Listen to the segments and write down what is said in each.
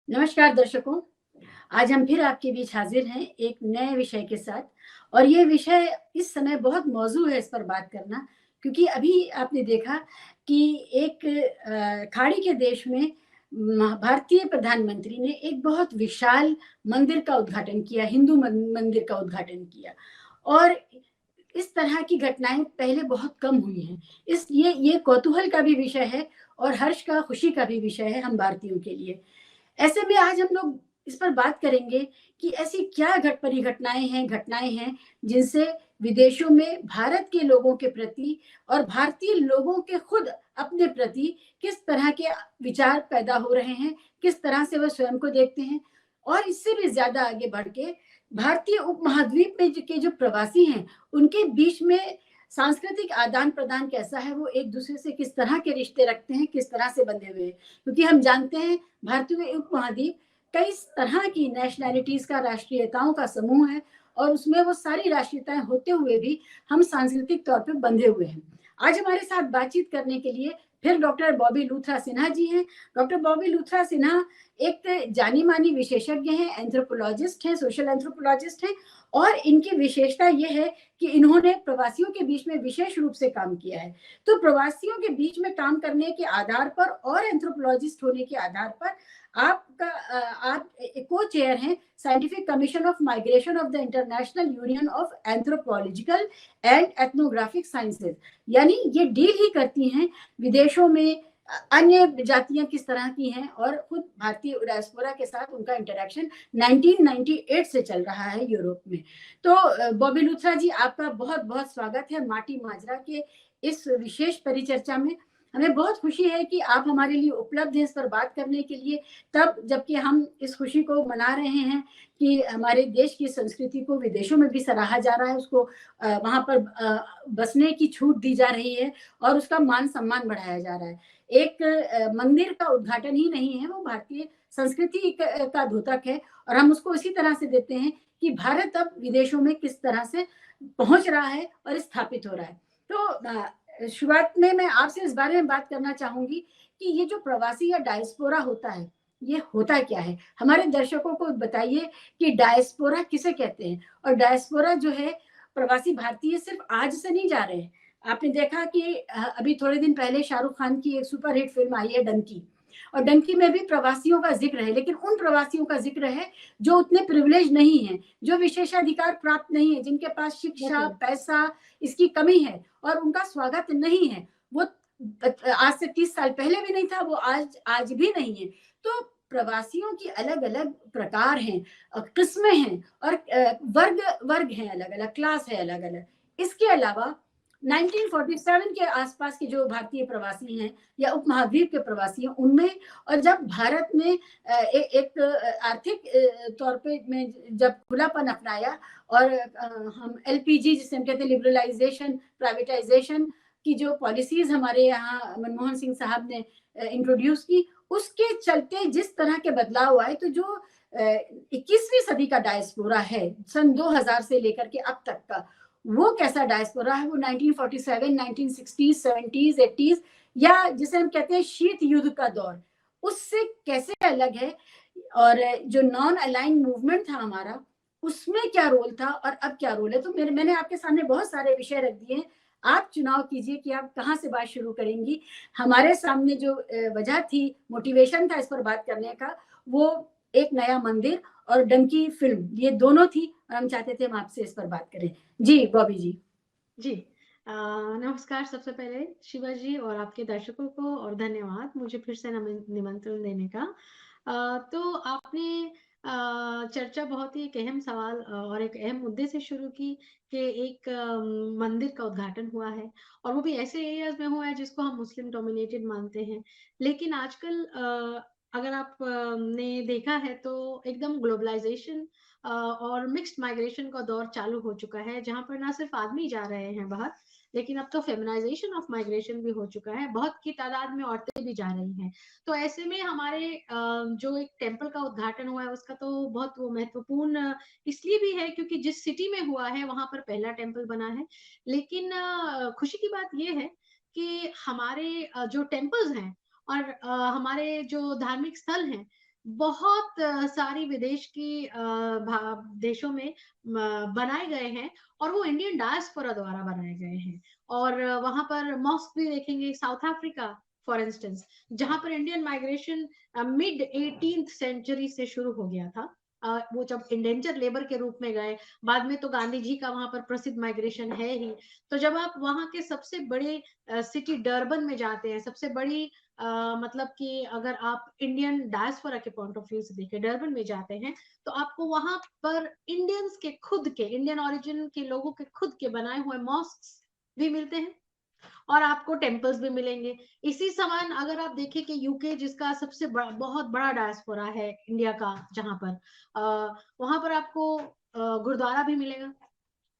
नमस्कार दर्शकों, आज हम फिर आपके बीच हाजिर हैं एक नए विषय के साथ। और ये विषय इस समय बहुत मौजू है इस पर बात करना, क्योंकि अभी आपने देखा कि एक खाड़ी के देश में भारतीय प्रधानमंत्री ने एक बहुत विशाल मंदिर का उद्घाटन किया, हिंदू मंदिर का उद्घाटन किया। और इस तरह की घटनाएं पहले बहुत कम हुई हैं। इसलिए ये कौतूहल का भी विषय है और हर्ष का, खुशी का भी विषय है हम भारतीयों के लिए। ऐसे में आज हम लोग इस पर बात करेंगे कि ऐसी क्या घटनाएं हैं जिनसे विदेशों में भारत के लोगों के प्रति और भारतीय लोगों के खुद अपने प्रति किस तरह के विचार पैदा हो रहे हैं, किस तरह से वह स्वयं को देखते हैं। और इससे भी ज्यादा आगे बढ़ के भारतीय उपमहाद्वीप में के जो प्रवासी हैं, उनके बीच में सांस्कृतिक आदान प्रदान कैसा है, वो एक दूसरे से किस तरह के रिश्ते रखते हैं, किस तरह से बंधे हुए हैं। क्योंकि हम जानते हैं भारतीय उपमहाद्वीप कई तरह की नेशनैलिटीज का, राष्ट्रीयताओं का समूह है। और उसमें वो सारी राष्ट्रीयताएं होते हुए भी हम सांस्कृतिक तौर पे बंधे हुए हैं। आज हमारे साथ बातचीत करने के लिए फिर डॉक्टर बॉबी लूथरा सिन्हा जी हैं। डॉक्टर बॉबी लूथरा सिन्हा एक जानी मानी विशेषज्ञ हैं, एंथ्रोपोलॉजिस्ट हैं, सोशल एंथ्रोपोलॉजिस्ट हैं। और इनकी विशेषता ये है कि इन्होंने प्रवासियों के बीच में विशेष रूप से काम किया है। तो प्रवासियों के बीच में काम करने के आधार पर और एंथ्रोपोलॉजिस्ट होने के आधार पर आप को चेयर हैं scientific commission of migration of the international union of anthropological and ethnographic sciences. यानी ये डील ही करती हैं विदेशों में अन्य जातियां किस तरह की हैं, और खुद भारतीय डायस्पोरा के साथ उनका इंटरेक्शन 1998 से चल रहा है यूरोप में। तो बॉबी लूथरा जी, आपका बहुत बहुत स्वागत है माटी माजरा के इस विशेष परिचर्चा में। हमें बहुत खुशी है कि आप हमारे लिए उपलब्ध हैं इस पर बात करने के लिए, तब जबकि हम इस खुशी को मना रहे हैं कि हमारे देश की संस्कृति को विदेशों में भी सराहा जा रहा है, उसको वहां पर बसने की छूट दी जा रही है और उसका मान सम्मान बढ़ाया जा रहा है। एक मंदिर का उद्घाटन ही नहीं है, वो भारतीय संस्कृति का द्योतक है। और हम उसको इसी तरह से देते हैं कि भारत अब विदेशों में किस तरह से पहुंच रहा है और स्थापित हो रहा है। तो शुरुआत में मैं आपसे इस बारे में बात करना चाहूंगी कि ये जो प्रवासी या डायस्पोरा होता है, ये होता क्या है? हमारे दर्शकों को बताइए कि डायस्पोरा किसे कहते हैं। और डायस्पोरा जो है, प्रवासी भारतीय सिर्फ आज से नहीं जा रहे हैं। आपने देखा कि अभी थोड़े दिन पहले शाहरुख खान की एक सुपरहिट फिल्म आई है डंकी, और डंकी में भी प्रवासियों का जिक्र है, लेकिन उन प्रवासियों का जिक्र है जो उतने प्रिविलेज नहीं है, जो विशेषाधिकार प्राप्त नहीं है, जिनके पास शिक्षा, पैसा, इसकी कमी है और उनका स्वागत नहीं है। वो आज से 30 साल पहले भी नहीं था, वो आज भी नहीं है। तो प्रवासियों की अलग अलग प्रकार हैं, किस्में हैं, और वर्ग वर्ग हैं, अलग अलग क्लास है, अलग अलग। इसके अलावा 1947 के आसपास के जो भारतीय प्रवासी हैं या उपमहाद्वीप के प्रवासी हैं, उनमें, और जब भारत ने एक आर्थिक तौर पे में जब खुलापन अपनाया और हम एलपीजी जिसे हम कहते हैं लिबरलाइजेशन, प्राइवेटाइजेशन की जो पॉलिसीज हमारे यहाँ मनमोहन सिंह साहब ने इंट्रोड्यूस की, उसके चलते जिस तरह के बदलाव आए, तो जो 21वीं सदी का डायस्पोरा है सन 2000 से लेकर के अब तक का, वो कैसा डायस्पोरा है, वो 1947, 1960s, 70s, 80s, या जिसे हम कहते हैं शीत युद्ध का दौर, उससे कैसे अलग है। और जो नॉन अलाइन मूवमेंट था हमारा, उसमें क्या रोल था और अब क्या रोल है। तो मैंने आपके सामने बहुत सारे विषय रख दिए हैं, आप चुनाव कीजिए कि आप कहाँ से बात शुरू करेंगी। हमारे सामने जो वजह थी, मोटिवेशन था इस पर बात करने का, वो एक नया मंदिर और डंकी फिल्म, ये दोनों थी, और हम चाहते थे हम आपसे इस पर बात करें। जी बॉबी जी। जी। नमस्कार सबसे पहले शिवा जी और आपके दर्शकों को, और धन्यवाद मुझे फिर से निमंत्रण देने का। तो आपने चर्चा बहुत ही एक अहम सवाल और एक अहम मुद्दे से शुरू की कि एक मंदिर का उद्घाटन हुआ है, और वो भी ऐसे एरियाज में हुआ है जिसको हम मुस्लिम डोमिनेटेड मानते हैं। लेकिन आजकल अगर आप ने देखा है तो एकदम ग्लोबलाइजेशन और मिक्स्ड माइग्रेशन का दौर चालू हो चुका है, जहां पर ना सिर्फ आदमी जा रहे हैं बाहर, लेकिन अब तो फेमिनाइजेशन ऑफ माइग्रेशन भी हो चुका है, बहुत की तादाद में औरतें भी जा रही हैं। तो ऐसे में हमारे जो एक टेम्पल का उद्घाटन हुआ है उसका तो बहुत वो महत्वपूर्ण इसलिए भी है क्योंकि जिस सिटी में हुआ है वहां पर पहला टेम्पल बना है। लेकिन खुशी की बात यह है कि हमारे जो टेम्पल्स हैं और हमारे जो धार्मिक स्थल हैं बहुत सारी विदेश की देशों में बनाए गए हैं और वो इंडियन डायस्पोरा द्वारा बनाए गए हैं। और वहां पर मॉस्क भी देखेंगे, साउथ अफ्रीका फॉर इंस्टेंस, जहां पर Indian migration mid 18th century से शुरू हो गया था। वो जब इंडेंचर लेबर के रूप में गए, बाद में तो गांधी जी का वहां पर प्रसिद्ध माइग्रेशन है ही। तो जब आप वहां के सबसे बड़े सिटी डर्बन में जाते हैं, सबसे बड़ी मतलब कि अगर आप इंडियन डायस्पोरा के पॉइंट ऑफ व्यू से देखें, डर्बन में जाते हैं, तो आपको वहां पर इंडियंस के खुद के, इंडियन ओरिजिन के लोगों के खुद के बनाए हुए मॉस्क भी मिलते हैं और आपको टेम्पल्स भी मिलेंगे। इसी समान अगर आप देखें कि यूके, जिसका सबसे बड़ा, बहुत बड़ा डायस्पोरा है इंडिया का, जहां पर वहां पर आपको गुरुद्वारा भी मिलेगा।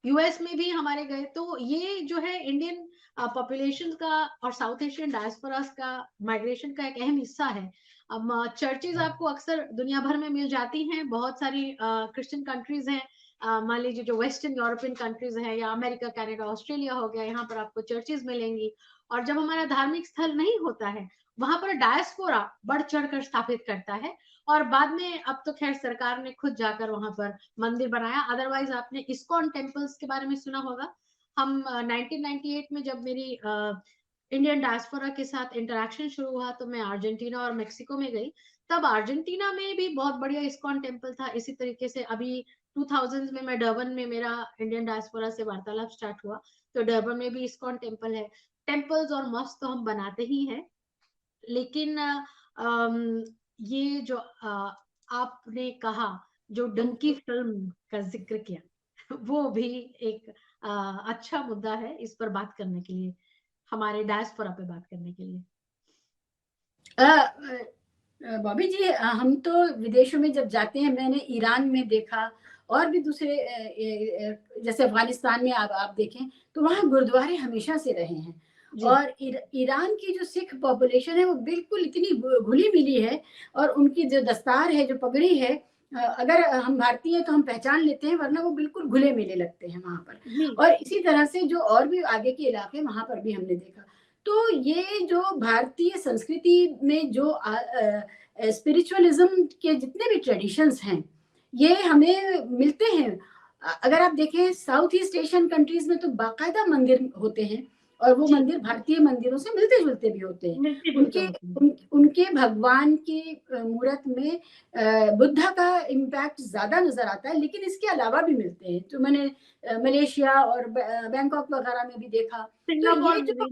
यूएस में भी हमारे गए, तो ये जो है इंडियन पॉपुलेशन का और साउथ एशियन डायस्पोरास का माइग्रेशन का एक अहम हिस्सा है। अब चर्चेज आपको अक्सर दुनिया भर में मिल जाती हैं, बहुत सारी क्रिश्चियन कंट्रीज हैं, मान लीजिए जो वेस्टर्न यूरोपियन कंट्रीज है, या अमेरिका, कनाडा, ऑस्ट्रेलिया हो गया, यहाँ पर आपको चर्चेज मिलेंगी। और जब हमारा धार्मिक स्थल नहीं होता है, वहां पर डायस्पोरा बढ़ चढ़ कर स्थापित करता है। और बाद में अब तो खैर सरकार ने खुद जाकर वहां पर मंदिर बनाया। अदरवाइज आपने इस्कॉन टेम्पल्स के बारे में सुना होगा। हम 1998 में जब मेरी इंडियन डायस्पोरा के साथ इंटरेक्शन शुरू हुआ, तो मैं अर्जेंटीना और मेक्सिको में गई। तब अर्जेंटीना में भी बहुत बढ़िया इस्कॉन टेम्पल था। इसी तरीके से अभी 2000 में मैं डर्बन में, मेरा इंडियन डायस्पोरा से वार्तालाप स्टार्ट हुआ, तो डर्बन में भी इस्कॉन टेम्पल है। टेम्पल्स और मॉस्क तो हम बनाते ही हैं, लेकिन ये जो आपने कहा, जो डंकी फिल्म का जिक्र किया, वो भी एक अच्छा मुद्दा है इस पर बात करने के लिए, हमारे डायस्पोरा पे बात करने के लिए। बॉबी जी, हम तो विदेशों में जब जाते हैं, मैंने ईरान में देखा और भी दूसरे जैसे अफगानिस्तान में आप देखें, तो वहाँ गुरुद्वारे हमेशा से रहे हैं। और ईरान की जो सिख पॉपुलेशन है वो बिल्कुल इतनी घुली मिली है, और उनकी जो दस्तार है, जो पगड़ी है, अगर हम भारतीय हैं तो हम पहचान लेते हैं, वरना वो बिल्कुल घुले मिले लगते हैं वहां पर। और इसी तरह से जो और भी आगे के इलाके, वहां पर भी हमने देखा। तो ये जो भारतीय संस्कृति में जो स्पिरिचुअलिज्म के जितने भी ट्रेडिशंस हैं, ये हमें मिलते हैं। अगर आप देखें, साउथ ईस्ट एशियन कंट्रीज में तो बाकायदा मंदिर होते हैं, और वो मंदिर भारतीय मंदिरों से मिलते जुलते भी होते हैं। उनके भगवान की मूर्त में बुद्धा का इम्पैक्ट ज्यादा नजर आता है, लेकिन इसके अलावा भी मिलते हैं। तो मैंने मलेशिया और बैंकॉक वगैरह में भी देखा। तो ये जो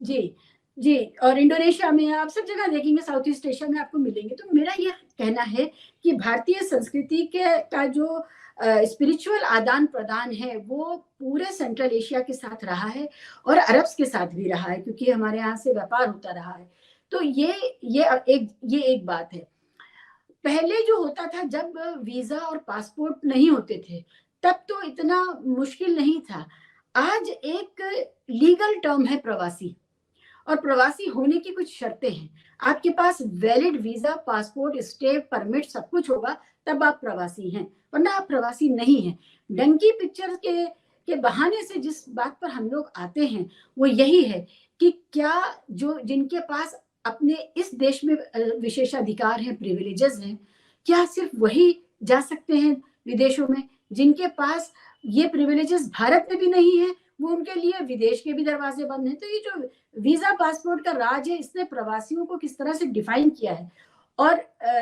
जी जी, और इंडोनेशिया में आप सब जगह देखेंगे, साउथ ईस्ट एशिया में आपको मिलेंगे। तो मेरा ये कहना है कि भारतीय संस्कृति के का जो स्पिरिचुअल आदान प्रदान है, वो पूरे सेंट्रल एशिया के साथ रहा है, और अरब्स के साथ भी रहा है, क्योंकि हमारे यहाँ से व्यापार होता रहा है। तो ये एक बात है। पहले जो होता था, जब वीजा और पासपोर्ट नहीं होते थे, तब तो इतना मुश्किल नहीं था। आज एक लीगल टर्म है प्रवासी, और प्रवासी होने की कुछ शर्तें हैं। आपके पास valid visa, passport, stay, permit सब कुछ होगा, तब आप प्रवासी हैं, वरना आप प्रवासी नहीं हैं। डंकी पिक्चर के बहाने से जिस बात पर हम लोग आते हैं, वो यही है कि क्या जो जिनके पास अपने इस देश में विशेषाधिकार हैं, प्रिविलेजेस हैं, क्या सिर्फ वही जा सकते हैं विदेशों में? जिनके पास ये प्रिविलेजेस भारत में भी नहीं है, वो उनके लिए विदेश के भी दरवाजे बंद हैं। तो ये जो वीजा पासपोर्ट का राज है, इसने प्रवासियों को किस तरह से डिफाइन किया है। और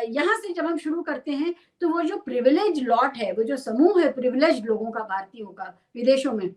यहाँ से जब हम शुरू करते हैं, तो वो जो प्रिविलेज लॉट है, वो जो समूह है प्रिविलेज लोगों का, भारतीयों का विदेशों में,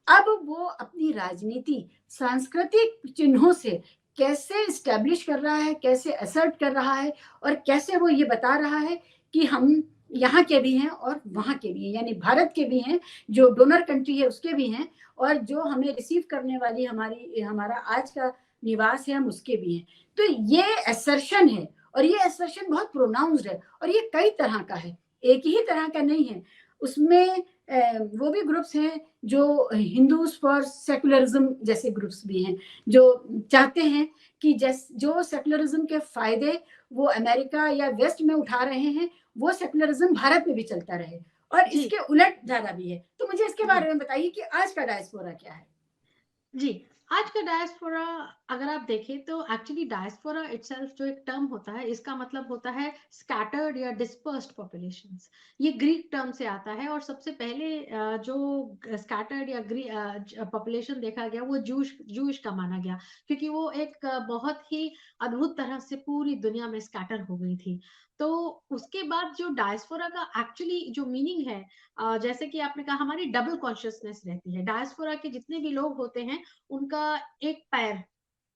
अब वो अपनी राजनीति सांस्कृतिक चिन्हों से कैसे स्टैब्लिश कर रहा है, कैसे असर्ट कर रहा है, और कैसे वो ये बता रहा है कि हम यहाँ के भी हैं और वहाँ के भी हैं, यानी भारत के भी हैं, जो डोनर कंट्री है उसके भी हैं, और जो हमें रिसीव करने वाली हमारा आज का निवास है, हम उसके भी हैं। तो ये असर्शन है, और ये असर्शन बहुत प्रोनाउंस्ड है, और ये कई तरह का है, एक ही तरह का नहीं है। उसमें वो भी ग्रुप्स हैं जो हिंदूज फॉर सेकुलरिज्म जैसे ग्रुप्स भी हैं, जो चाहते हैं कि जो सेकुलरिज्म के फायदे वो अमेरिका या वेस्ट में उठा रहे हैं, वो सेकुलरिज्म भारत में भी चलता रहे, और इसके उलट धारा भी है। तो मुझे इसके बारे में बताइए कि आज का डायस्पोरा क्या है? जी, आज का डायस्पोरा अगर आप देखें तो एक्चुअली डायस्पोरा इटसेल्फ जो एक टर्म होता है, इसका मतलब होता है स्कैटर्ड या डिस्पर्स्ड पॉपुलेशंस। ये ग्रीक टर्म से आता है और सबसे पहले जो स्कैटर्ड या पॉपुलेशन देखा गया वो जूश का माना गया, क्योंकि वो एक बहुत ही अद्भुत तरह से पूरी दुनिया में स्कैटर हो गई थी। तो उसके बाद जो डायस्पोरा का एक्चुअली जो मीनिंग है, जैसे कि आपने कहा, हमारी डबल कॉन्शियसनेस रहती है। डायस्पोरा के जितने भी लोग होते हैं, उनका एक पैर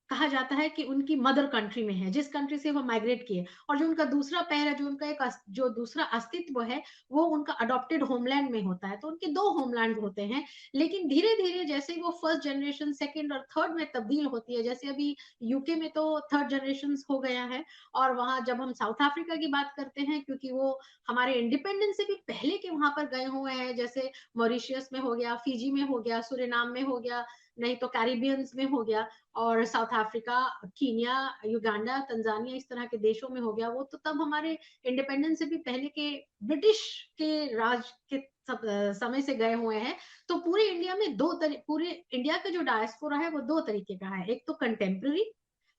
कहा जाता है कि उनकी मदर कंट्री में है, जिस कंट्री से वो माइग्रेट किए, और जो उनका दूसरा पैर है, जो उनका जो दूसरा अस्तित्व है, वो उनका अडॉप्टेड होमलैंड में होता है। तो उनके दो होमलैंड होते हैं। लेकिन धीरे धीरे जैसे ही वो फर्स्ट जनरेशन, सेकंड और थर्ड में तब्दील होती है, जैसे अभी यूके में तो थर्ड जनरेशन हो गया है, और वहां जब हम साउथ अफ्रीका की बात करते हैं, क्योंकि वो हमारे इंडिपेंडेंस से भी पहले के वहां पर गए हुए हैं, जैसे मॉरिशियस में हो गया, फिजी में हो गया, सुरिनाम में हो गया, नहीं तो कैरिबियंस में हो गया, और south Africa, Kenya, Uganda, Tanzania, इस तरह के देशों में हो गया। वो तो तब हमारे इंडिपेंडेंस से भी पहले के ब्रिटिश के राज के समय से गए हुए हैं। तो पूरे इंडिया में पूरे इंडिया का जो डायस्पोरा है वो दो तरीके का है। एक तो कंटेम्प्रेरी,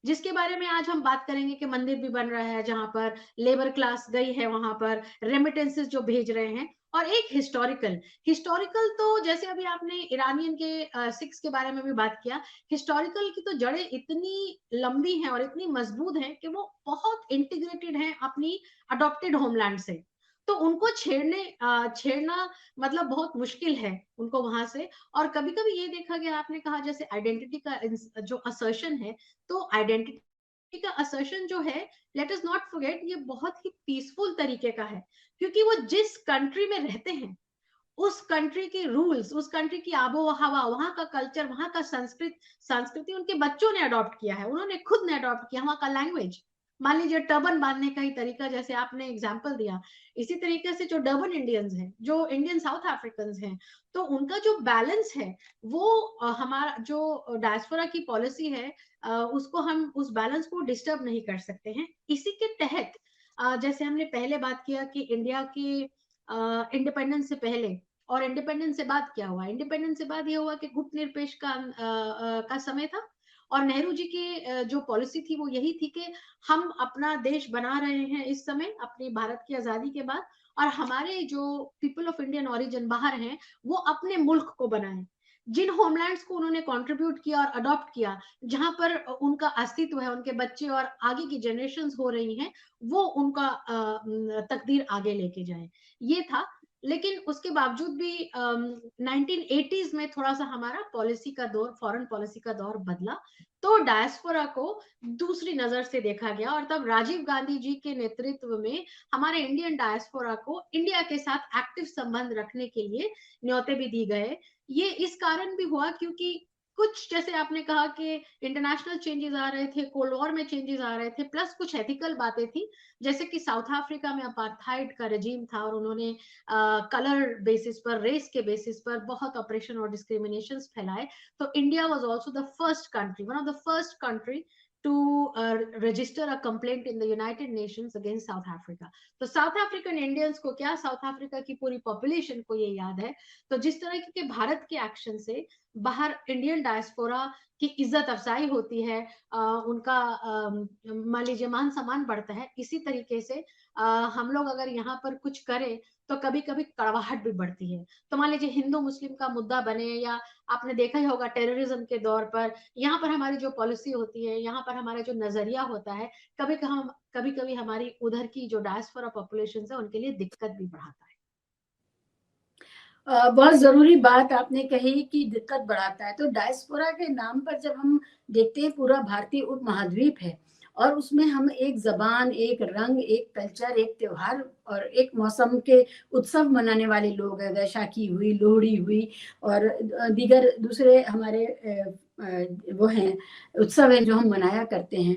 जिसके बारे में आज हम बात करेंगे कि मंदिर भी बन रहा है जहां पर लेबर क्लास गई है, वहां पर रेमिटेंसेस जो भेज रहे हैं। और एक हिस्टोरिकल। हिस्टोरिकल तो जैसे अभी आपने ईरानियन के सिक्स के बारे में भी बात किया। हिस्टोरिकल की तो जड़ें इतनी लंबी हैं और इतनी मजबूत हैं कि वो बहुत इंटीग्रेटेड हैं अपनी अडॉप्टेड होमलैंड से। तो उनको छेड़ना मतलब बहुत मुश्किल है उनको वहां से। और कभी कभी ये देखा गया, आपने कहा जैसे आइडेंटिटी का जो असर्शन है, तो आइडेंटिटी का असर्शन जो है, लेट अस नॉट फॉरगेट, ये बहुत ही पीसफुल तरीके का है, क्योंकि वो जिस कंट्री में रहते हैं, उस कंट्री के रूल्स, उस कंट्री की आबो हवा, वहां का कल्चर, वहां का संस्कृति उनके बच्चों ने अडॉप्ट किया है, उन्होंने खुद ने अडॉप्ट किया। वहां का लैंग्वेज, मान लीजिए टर्बन बांधने का ही तरीका, जैसे आपने एग्जाम्पल दिया, इसी तरीके से जो डर्बन इंडियंस हैं, जो इंडियन साउथ अफ्रीकन हैं, तो उनका जो बैलेंस है, वो हमारा जो डायस्पोरा की पॉलिसी है, उसको हम उस बैलेंस को डिस्टर्ब नहीं कर सकते हैं। इसी के तहत जैसे हमने पहले बात किया कि इंडिया की इंडिपेंडेंस से पहले और इंडिपेंडेंस से बाद क्या हुआ। इंडिपेंडेंस से बाद ये हुआ कि गुट निरपेश का समय था, और नेहरू जी की जो पॉलिसी थी वो यही थी कि हम अपना देश बना रहे हैं इस समय अपनी भारत की आजादी के बाद, और हमारे जो पीपल ऑफ इंडियन ओरिजिन बाहर हैं, वो अपने मुल्क को बनाएं। जिन होमलैंड्स को उन्होंने कंट्रीब्यूट किया और अडॉप्ट किया, जहां पर उनका अस्तित्व है, उनके बच्चे और आगे की जनरेशंस हो रही हैं, वो उनका तकदीर आगे लेके जाए, ये था। लेकिन उसके बावजूद भी 1980s में थोड़ा सा हमारा पॉलिसी का दौर, फॉरेन पॉलिसी का दौर बदला, तो डायस्पोरा को दूसरी नजर से देखा गया, और तब राजीव गांधी जी के नेतृत्व में हमारे इंडियन डायस्पोरा को इंडिया के साथ एक्टिव संबंध रखने के लिए न्योते भी दी गए। ये इस कारण भी हुआ क्योंकि कुछ, जैसे आपने कहा कि इंटरनेशनल चेंजेस आ रहे थे, कोल्ड वॉर में चेंजेस आ रहे थे, प्लस कुछ एथिकल बातें थी, जैसे कि साउथ अफ्रीका में अपार्थाइड का रेजीम था, और उन्होंने कलर बेसिस पर, रेस के बेसिस पर बहुत ऑपरेशन और डिस्क्रिमिनेशन फैलाए। तो India was also the first country, one of the first country to register a complaint in the United Nations against South Africa. तो साउथ अफ्रीकन इंडियंस को क्या, साउथ अफ्रीका की पूरी पॉपुलेशन को ये याद है। तो जिस तरह के भारत के एक्शन से बाहर इंडियन डायस्पोरा की इज्जत अफजाई होती है, उनका मान लीजिए मान सम्मान बढ़ता है, इसी तरीके से हम लोग अगर यहाँ पर कुछ करें तो कभी कभी कड़वाहट भी बढ़ती है। तो मान लीजिए हिंदू मुस्लिम का मुद्दा बने, या आपने देखा ही होगा टेररिज्म के दौर पर, यहाँ पर हमारी जो पॉलिसी होती है, यहाँ पर हमारा जो नजरिया होता है, कभी कभी हमारी उधर की जो डायस्पोरा पॉपुलेशन है उनके लिए दिक्कत भी बढ़ाता है। बहुत ज़रूरी बात आपने कही कि दिक्कत बढ़ाता है। तो डायस्पोरा के नाम पर जब हम देखते हैं, पूरा भारतीय उपमहाद्वीप है और उसमें हम एक ज़बान, एक रंग, एक कल्चर, एक त्योहार और एक मौसम के उत्सव मनाने वाले लोग हैं। वैशाखी हुई, लोहड़ी हुई और दीगर दूसरे हमारे वो हैं, उत्सव हैं जो हम मनाया करते हैं।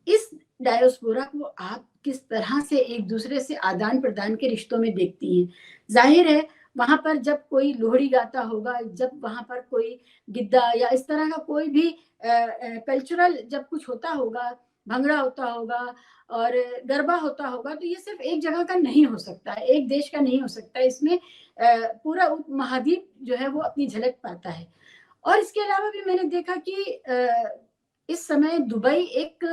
इस डायस्पोरा को आप किस तरह से एक दूसरे से आदान-प्रदान के रिश्तों में देखती हैं? ज़ाहिर है वहाँ पर जब कोई लोहड़ी गाता होगा, जब वहाँ पर कोई गिद्दा या इस तरह का कोई भी कल्चरल जब कुछ होता होगा, भंगड़ा होता होगा और गरबा होता होगा, तो ये सिर्फ़ एक जगह का नहीं हो सकता है, एक देश का नहीं हो सकता है। इसमें पूरा उपमहाद्वीप जो है वो अपनी झलक पाता है। और इसके अलावा भी मैंने देखा कि इस समय दुबई एक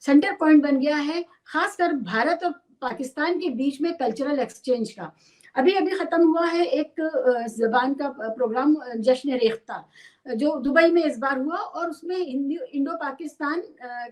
सेंटर पॉइंट बन गया है, खासकर भारत और पाकिस्तान के बीच में कल्चरल एक्सचेंज का। अभी-अभी खत्म हुआ है एक ज़बान का प्रोग्राम, जश्न रेख्ता, जो दुबई में इस बार हुआ, और उसमें हिंदी इंडो पाकिस्तान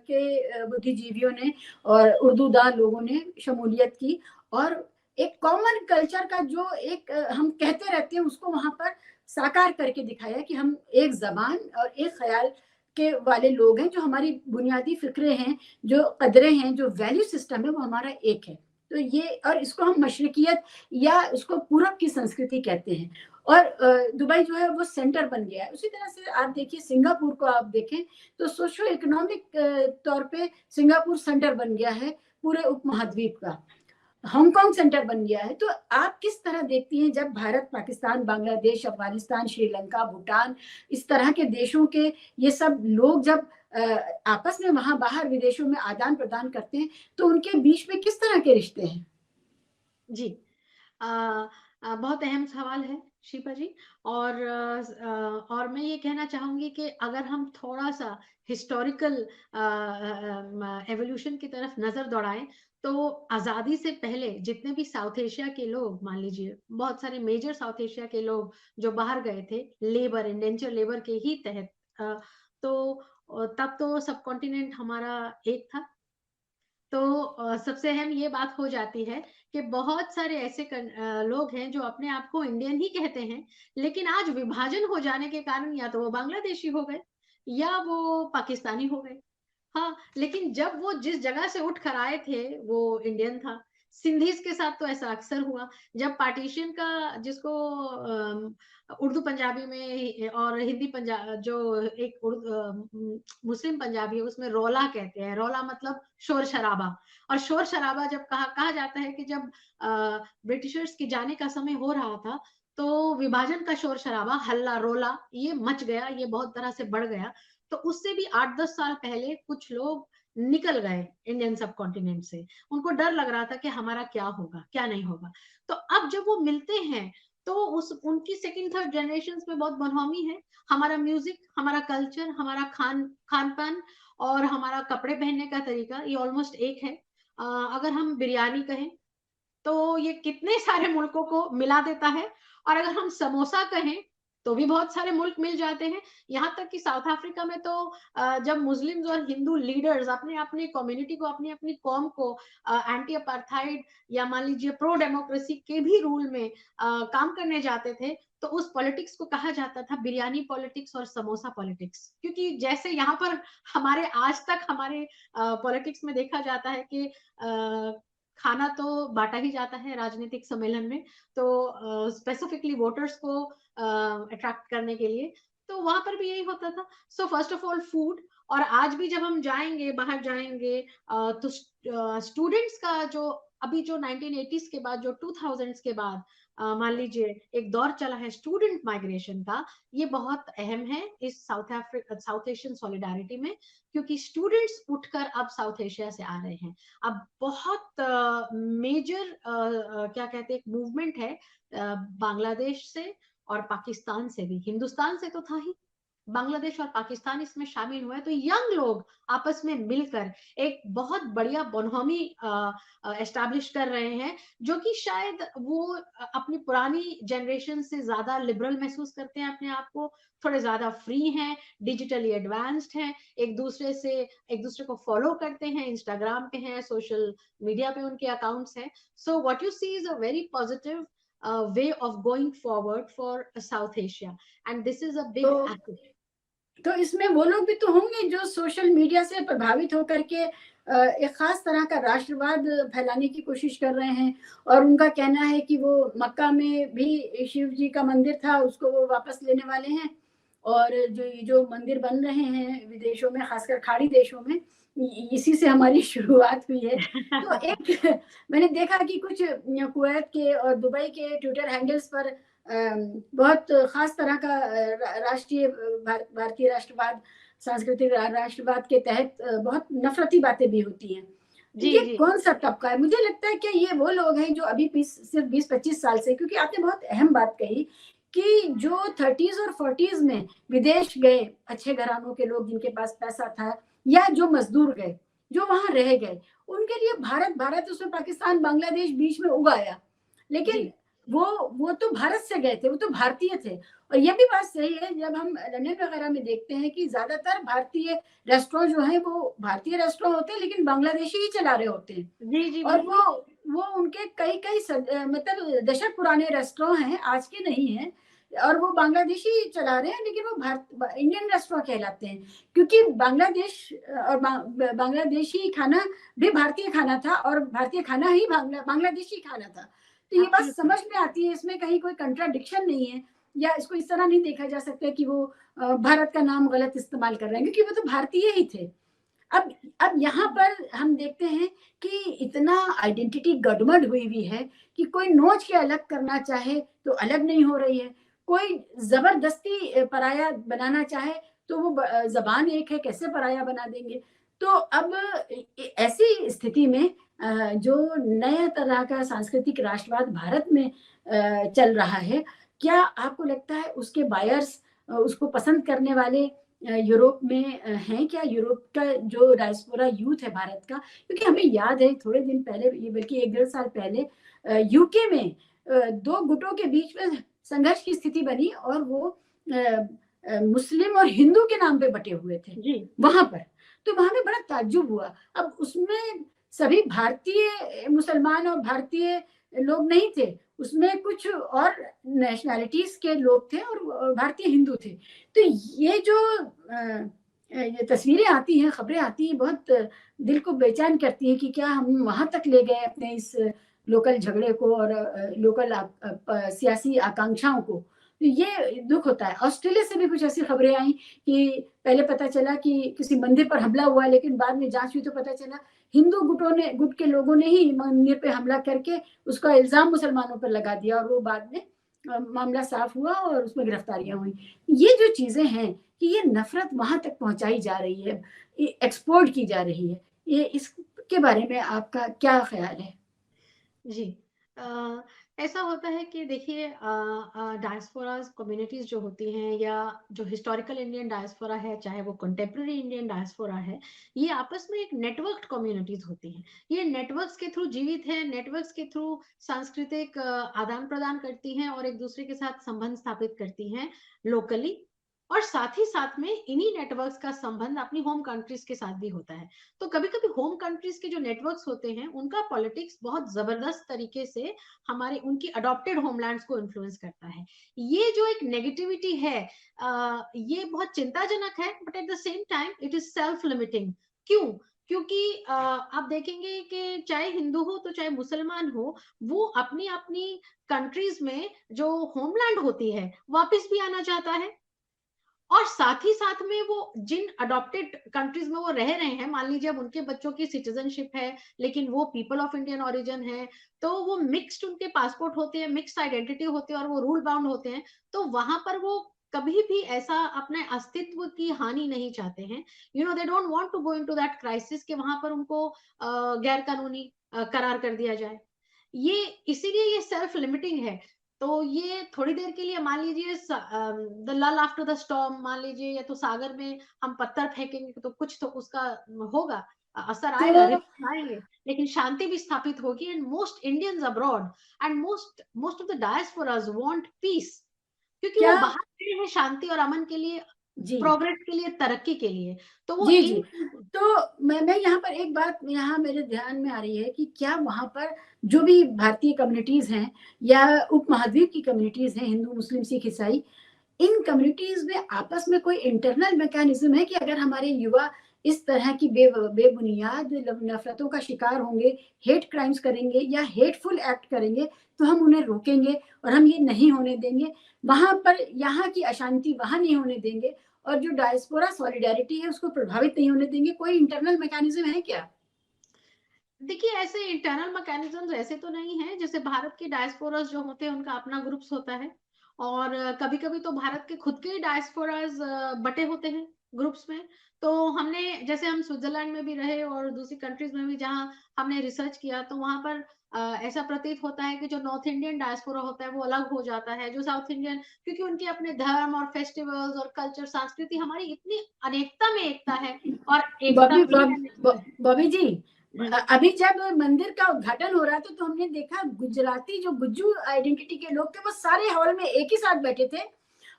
के बुद्धिजीवियों ने और उर्दूदान लोगों ने शमूलियत की, और एक कॉमन कल्चर का जो एक हम कहते रहते हैं उसको वहाँ पर साकार करके दिखाया कि हम एक ज़बान और एक ख़याल के वाले लोग हैं, जो हमारी बुनियादी फ़िक्रें हैं, जो कदरें हैं, जो वैल्यू सिस्टम है, वो हमारा एक है। तो ये, और इसको हम मशरिकियत या उसको पूरब की संस्कृति कहते हैं, और दुबई जो है वो सेंटर बन गया है। उसी तरह से आप देखिए सिंगापुर को आप देखें तो सोशो इकोनॉमिक तौर पे सिंगापुर सेंटर बन गया है पूरे उपमहाद्वीप का। हांगकांग सेंटर बन गया है। तो आप किस तरह देखती हैं जब भारत, पाकिस्तान, बांग्लादेश, अफगानिस्तान, श्रीलंका, भूटान, इस तरह के देशों के ये सब लोग जब आपस में वहां बाहर विदेशों में आदान प्रदान करते हैं, तो उनके बीच में किस तरह के रिश्ते हैं? जी। बहुत अहम सवाल है शिल्पा जी। और मैं ये कहना चाहूंगी कि अगर हम थोड़ा सा हिस्टोरिकल एवोल्यूशन की तरफ नजर दौड़ाएं, तो आजादी से पहले जितने भी साउथ एशिया के लोग, मान लीजिए बहुत सारे मेजर साउथ एशिया के लोग जो बाहर गए थे लेबर, इंडेंचर लेबर के ही तहत, तो तब तो सब कॉन्टिनेंट हमारा एक था। तो सबसे अहम ये बात हो जाती है कि बहुत सारे ऐसे लोग हैं जो अपने आप को इंडियन ही कहते हैं, लेकिन आज विभाजन हो जाने के कारण या तो वो बांग्लादेशी हो गए या वो पाकिस्तानी हो गए। हाँ, लेकिन जब वो जिस जगह से उठ कर आए थे वो इंडियन था। सिंधीज के साथ तो ऐसा अक्सर हुआ। जब पार्टीशन का, जिसको उर्दू पंजाबी में और हिंदी पंजाब, जो एक मुस्लिम पंजाबी है उसमें रौला कहते हैं। रौला मतलब शोर शराबा। और शोर शराबा जब कहा जाता है कि जब ब्रिटिशर्स के जाने का समय हो रहा था, तो विभाजन का शोर शराबा, हल्ला रोला, ये मच गया, ये बहुत तरह से बढ़ गया। तो उससे भी 8-10 साल पहले कुछ लोग निकल गए इंडियन सब कॉन्टिनेंट से। उनको डर लग रहा था कि हमारा क्या होगा, क्या नहीं होगा। तो अब जब वो मिलते हैं, तो उस उनकी सेकंड थर्ड जनरेशन में बहुत बनहौमी है। हमारा म्यूजिक, हमारा कल्चर, हमारा खान पान और हमारा कपड़े पहनने का तरीका ये ऑलमोस्ट एक है। अगर हम बिरयानी कहें तो ये कितने सारे मुल्कों को मिला देता है। और अगर हम समोसा कहें तो भी बहुत सारे मुल्क मिल जाते हैं। यहाँ तक कि साउथ अफ्रीका में तो जब मुस्लिम्स और हिंदू लीडर्स अपने अपने कम्युनिटी को, अपनी अपनी कौम को एंटी अपार्थाइड या मान लीजिए प्रो डेमोक्रेसी के भी रूल में काम करने जाते थे, तो उस पॉलिटिक्स को कहा जाता था बिरयानी पॉलिटिक्स और समोसा पॉलिटिक्स। क्योंकि जैसे यहाँ पर हमारे आज तक हमारे पॉलिटिक्स में देखा जाता है कि खाना तो बांटा ही जाता है राजनीतिक सम्मेलन में, तो स्पेसिफिकली वोटर्स को अट्रैक्ट करने के लिए, तो वहां पर भी यही होता था। So first of all food. और आज भी जब हम जाएंगे, बाहर जाएंगे, तो स्टूडेंट्स का जो अभी जो 1980s के बाद, जो 2000s के बाद मान लीजिए एक दौर चला है स्टूडेंट माइग्रेशन का, ये बहुत अहम है इस साउथ एशियन सॉलिडारिटी में। क्योंकि स्टूडेंट्स उठकर अब साउथ एशिया से आ रहे हैं। अब बहुत मेजर क्या कहते हैं, एक मूवमेंट है बांग्लादेश से और पाकिस्तान से भी। हिंदुस्तान से तो था ही, बांग्लादेश और पाकिस्तान इसमें शामिल हुए। तो यंग लोग आपस में मिलकर एक बहुत बढ़िया बनहौमी एस्टैब्लिश कर रहे हैं, जो कि शायद वो अपनी पुरानी जनरेशन से ज्यादा लिबरल महसूस करते हैं अपने आप को, थोड़े ज्यादा फ्री हैं, डिजिटली एडवांस्ड हैं, एक दूसरे को फॉलो करते हैं, इंस्टाग्राम पे हैं, सोशल मीडिया पे उनके अकाउंट्स हैं। So what you see is a very positive way of going forward for South Asia, and this is a big तो asset. तो इसमें वो लोग भी तो होंगे जो सोशल मीडिया से प्रभावित होकर के एक खास तरह का राष्ट्रवाद फैलाने की कोशिश कर रहे हैं, और उनका कहना है कि वो मक्का में भी शिव जी का मंदिर था, उसको वो वापस लेने वाले हैं, और जो मंदिर बन रहे हैं विदेशों में, खासकर खाड़ी देशों में, इसी से हमारी शुरुआत हुई है। तो एक मैंने देखा कि कुछ कुवैत के और दुबई के ट्विटर हैंडल्स पर बहुत खास तरह का राष्ट्रीय भारतीय राष्ट्रवाद, सांस्कृतिक राष्ट्रवाद के तहत बहुत नफरती बातें भी होती हैं। तो जी ये जी कौन सा तबका है? मुझे लगता है कि ये वो लोग हैं जो अभी सिर्फ 20-25 साल से, क्योंकि आपने बहुत अहम बात कही कि जो 30s और 40s में विदेश गए अच्छे घरानों के लोग जिनके पास पैसा था, या जो मजदूर गए, जो वहां रह गए, उनके लिए भारत भारत, उसमें पाकिस्तान बांग्लादेश बीच में उगाया, लेकिन जी वो तो भारत से गए थे, वो तो भारतीय थे। और ये भी बात सही है, जब हम लंदन वगैरह में देखते हैं कि ज्यादातर भारतीय रेस्टोरेंट जो है वो भारतीय रेस्टोरेंट होते हैं, लेकिन बांग्लादेशी ही चला रहे होते हैं। जी जी और बिल्कुल। वो उनके कई कई मतलब दशक पुराने रेस्टोरेंट हैं, आज के नहीं हैं, और वो बांग्लादेशी चला रहे हैं, लेकिन वो भारत इंडियन रेस्टोरेंट कहलाते हैं, क्योंकि बांग्लादेश और बांग्लादेशी खाना भी भारतीय खाना था, और भारतीय खाना ही बांग्लादेशी खाना था। तो ये बात एब्सोल्युटली। समझ में आती है, इसमें कहीं कोई कंट्राडिक्शन नहीं है, या इसको इस तरह नहीं देखा जा सकता कि वो भारत का नाम गलत इस्तेमाल कर रहे हैं, क्योंकि वो तो भारतीय ही थे। अब अब यहाँ पर हम देखते हैं कि इतना आइडेंटिटी गड़बड़ हुई हुई है कि कोई नोच के अलग करना चाहे तो अलग नहीं हो रही है, कोई जबरदस्ती पराया बनाना चाहे तो वो जबान एक है, कैसे पराया बना देंगे। तो अब ऐसी स्थिति में जो नया तरह का सांस्कृतिक राष्ट्रवाद भारत में चल रहा है, क्या आपको लगता है उसके बायर्स, उसको पसंद करने वाले यूरोप में हैं क्या? यूरोप का जो डायस्पोरा यूथ है भारत का, क्योंकि हमें याद है थोड़े दिन पहले, ये बल्कि 1 डेढ़ साल पहले यूके में 2 गुटों के बीच में संघर्ष की स्थिति बनी, और वो मुस्लिम और हिंदू के नाम पे बटे हुए थे जी वहां पर। तो वहां में बड़ा ताज्जुब हुआ। अब उसमें सभी भारतीय मुसलमान और भारतीय लोग नहीं थे, उसमें कुछ और नेशनैलिटीज के लोग थे, और भारतीय हिंदू थे। तो ये जो ये तस्वीरें आती हैं, खबरें आती हैं, बहुत दिल को बेचैन करती हैं कि क्या हम वहां तक ले गए अपने इस लोकल झगड़े को, और लोकल सियासी आकांक्षाओं को। तो ये दुख होता है। ऑस्ट्रेलिया से भी कुछ ऐसी खबरें आई कि पहले पता चला कि किसी मंदिर पर हमला हुआ, लेकिन बाद में जांच हुई तो पता चला हिंदू गुट के लोगों ने ही मंदिर पे हमला करके उसका इल्जाम मुसलमानों पर लगा दिया, और वो बाद में मामला साफ हुआ और उसमें गिरफ्तारियां हुई। ये जो चीजें हैं कि ये नफरत वहां तक पहुंचाई जा रही है, एक्सपोर्ट की जा रही है, ये इसके बारे में आपका क्या ख्याल है? जी। अ, ऐसा होता है कि देखिए डायस्पोरास कम्युनिटीज जो होती हैं या जो हिस्टोरिकल इंडियन डायस्पोरा है, चाहे वो कंटेम्प्रेरी इंडियन डायस्पोरा है, ये आपस में एक नेटवर्क्ड कम्युनिटीज होती हैं। ये नेटवर्क्स के थ्रू जीवित है, नेटवर्क्स के थ्रू सांस्कृतिक आदान प्रदान करती हैं और एक दूसरे के साथ संबंध स्थापित करती हैं लोकली। और साथ ही साथ में इन्हीं नेटवर्क्स का संबंध अपनी होम कंट्रीज के साथ भी होता है। तो कभी कभी होम कंट्रीज के जो नेटवर्क्स होते हैं उनका पॉलिटिक्स बहुत जबरदस्त तरीके से हमारे उनकी अडॉप्टेड होमलैंड्स को इन्फ्लुएंस करता है। ये जो एक नेगेटिविटी है ये बहुत चिंताजनक है, but at the same time it is self limiting. क्यों? क्योंकि आप देखेंगे कि चाहे हिंदू हो तो चाहे मुसलमान हो, वो अपनी अपनी कंट्रीज में जो होमलैंड होती है वापस भी आना चाहता है। और साथ ही साथ में वो जिन अडॉप्टेड कंट्रीज में वो रह रहे हैं, मान लीजिए अब उनके बच्चों की सिटीजनशिप है लेकिन वो पीपल ऑफ इंडियन ओरिजिन है, तो वो मिक्स्ड उनके पासपोर्ट होते हैं, मिक्स्ड आइडेंटिटी होती है और वो रूल बाउंड होते हैं। तो वहां पर वो कभी भी ऐसा अपने अस्तित्व की हानि नहीं चाहते हैं। You know they don't want to go into that crisis कि वहां पर उनको गैर कानूनी करार कर दिया जाए। ये इसीलिए ये सेल्फ लिमिटिंग है। तो ये थोड़ी देर के लिए मान लीजिए द लल आफ्टर द स्टॉर्म, मान लीजिए, या तो सागर में हम पत्थर फेंकेंगे तो कुछ तो उसका होगा, असर तो आएगा, रिफ्ट आएंगे, लेकिन शांति भी स्थापित होगी। And most Indians abroad and most most of the diasporas want peace, क्योंकि वो क्या? बाहर गए हैं शांति और अमन के लिए, जी प्रोग्रेस के लिए, तरक्की के लिए। तो वो जी इन जी। तो मैं यहाँ पर एक बात यहाँ मेरे ध्यान में आ रही है कि क्या वहां पर जो भी भारतीय कम्युनिटीज हैं, या उपमहाद्वीप की कम्युनिटीज हैं, हिंदू मुस्लिम सिख ईसाई, इन कम्युनिटीज में आपस में कोई इंटरनल मैकेनिज्म है कि अगर हमारे युवा इस तरह की बेबुनियाद नफरतों का शिकार होंगे, हेट क्राइम्स करेंगे या हेटफुल एक्ट करेंगे, तो हम उन्हें रोकेंगे और हम ये नहीं होने देंगे, वहां पर यहाँ की अशांति वहां नहीं होने देंगे, और जो डायस्पोरा सॉलिडेरिटी है उसको प्रभावित नहीं होने देंगे? कोई इंटरनल मैकेनिज्म है क्या? देखिए ऐसे इंटरनल मैकेनिज्म्स ऐसे तो नहीं है। जैसे भारत के डायस्पोरास जो होते हैं उनका अपना ग्रुप्स होता है, और कभी कभी तो भारत के खुद के डायस्पोरास बटे होते हैं। ग्रुप्स में। तो हमने, जैसे हम स्विट्जरलैंड में भी रहे और दूसरी कंट्रीज में भी जहाँ हमने रिसर्च किया, तो वहां पर ऐसा प्रतीत होता है कि जो नॉर्थ इंडियन डायस्पोरा होता है वो अलग हो जाता है, जो साउथ इंडियन, क्योंकि उनके अपने धर्म और फेस्टिवल्स और कल्चर, संस्कृति, हमारी इतनी अनेकता में एकता है और एकता बॉबी में ही अनेकता है। बॉबी जी, हम्म, अभी जब मंदिर का उद्घाटन हो रहा था तो हमने देखा गुजराती जो गुज्जू आइडेंटिटी के लोग थे वो सारे हॉल में एक ही साथ बैठे थे,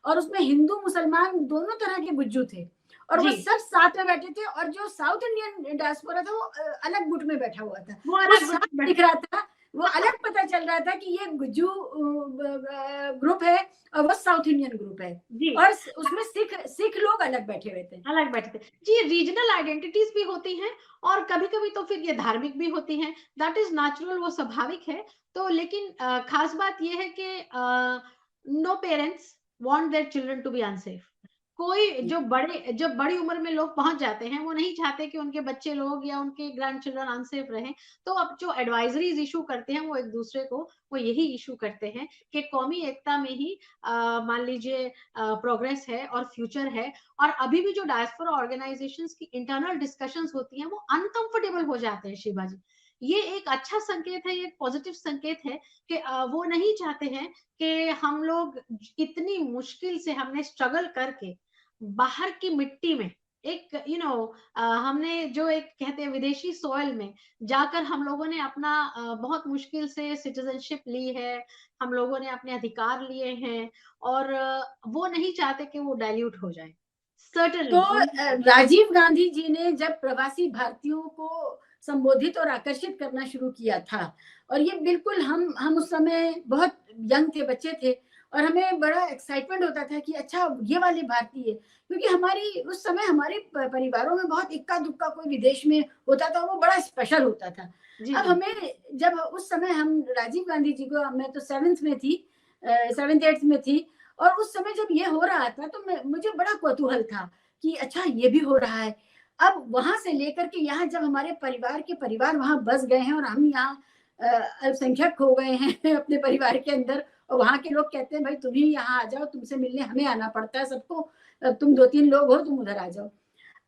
और उसमें हिंदू मुसलमान दोनों तरह के गुज्जू थे, और वो जी, सब साथ में बैठे थे, और जो साउथ इंडियन डायस्पोरा था वो अलग गुट में बैठा हुआ था। वो वो अलग साफ ग्रुप में। दिख रहा था, वो अलग पता चल रहा था कि ये गुज्जू ग्रुप है और वो साउथ इंडियन ग्रुप है, जी, और उसमें सिख सिख लोग अलग बैठे हुए थे। अलग बैठते थे। जी, रीजनल आइडेंटिटीज भी होती हैं और कभी-कभी तो फिर ये धार्मिक भी होती हैं। दैट इज़ नेचुरल, वो स्वाभाविक है। तो लेकिन खास बात ये है कि no parents want their children to be unsafe. कोई जो बड़ी उम्र में लोग पहुँच जाते हैं, वो नहीं चाहते कि उनके बच्चे लोग या उनके ग्रैंडचिल्ड्रन अनसेफ रहें। तो अब जो एडवाइजरीज़ इश्यू करते हैं, वो एक-दूसरे को वो यही इश्यू करते हैं कि कौमी एकता में ही मान लीजिए प्रोग्रेस है और फ्यूचर है। और अभी भी जो डायस्पोरा ऑर्गेनाइजेशंस की इंटरनल डिस्कशंस होती हैं, वो अनकंफर्टेबल हो जाते हैं शिवा जी। ये एक अच्छा संकेत है, ये एक पॉजिटिव संकेत है कि वो नहीं चाहते हैं कि हम लोग इतनी मुश्किल से हमने स्ट्रगल करके बाहर की मिट्टी में एक हमने जो एक कहते हैं विदेशी सॉइल में जाकर हम लोगों ने अपना बहुत मुश्किल से सिटीजनशिप ली है, हम लोगों ने अपने अधिकार लिए हैं और वो नहीं चाहते कि वो डाइल्यूट हो जाए। तो सर्टेनली वो नहीं चाहते। राजीव गांधी जी ने जब प्रवासी भारतीयों को संबोधित और आकर्षित करना शुरू किया था, और ये बिल्कुल हम उस समय बहुत यंग थे, बच्चे थे, और हमें बड़ा एक्साइटमेंट होता था कि अच्छा ये वाले भारतीय, क्योंकि हमारी उस समय हमारे परिवारों में बहुत इक्का दुक्का कोई विदेश में होता था, वो बड़ा स्पेशल होता था। जी, अब जी। हमें जब उस समय हम राजीव गांधी जी को, मैं तो सेवेंथ में थी, सेवेंथ एट्थ में थी, और उस समय जब ये हो रहा था तो मुझे बड़ा कौतूहल था कि अच्छा ये भी हो रहा है। अब वहां से लेकर के यहाँ जब हमारे परिवार के परिवार वहां बस गए हैं और हम यहाँ अल्पसंख्यक हो गए हैं अपने परिवार के अंदर, और वहां के लोग कहते हैं भाई तुम ही यहाँ आ जाओ, तुमसे मिलने हमें आना पड़ता है सबको, तुम दो तीन लोग हो, तुम उधर आ जाओ।